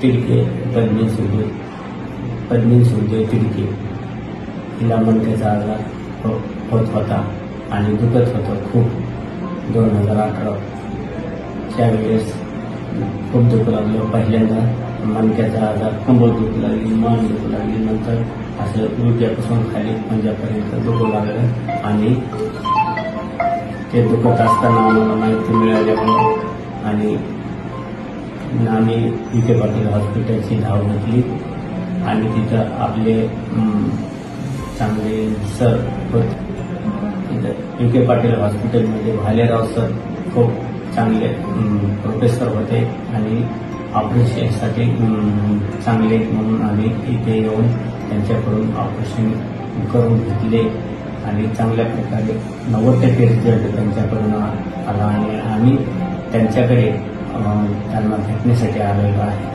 तिडके पद्मिनी सुखदेव तिडके हिला मणक्याचा आजार होत होता आणि दुखत होतं खूप. 2018 च्या वेळेस खूप दुखू लागलं. पहिल्यांदा मणक्याचा आजार, कंबर दुखू लागली, मान दुखू लागली, नंतर असं गुडघ्यापासून खाली पंजापर्यंत दुखू लागलं. आणि ते दुखत असताना आम्हाला माहिती मिळाल्यामुळे आणि आम्ही विखे पाटील हॉस्पिटलची धाव घेतली आणि तिथं आपले चांगले सर होते. तिथं विखे पाटील हॉस्पिटलमध्ये भालेराव सर खूप चांगले प्रोफेसर होते आणि ऑपरेशनसाठी चांगले म्हणून आम्ही इथे येऊन त्यांच्याकडून ऑपरेशन करून घेतले आणि चांगल्या प्रकारे 90% रिझल्ट त्यांच्याकडून आला आणि आम्ही त्यांच्याकडे त्यांना भेटण्यासाठी आलेलो आहे.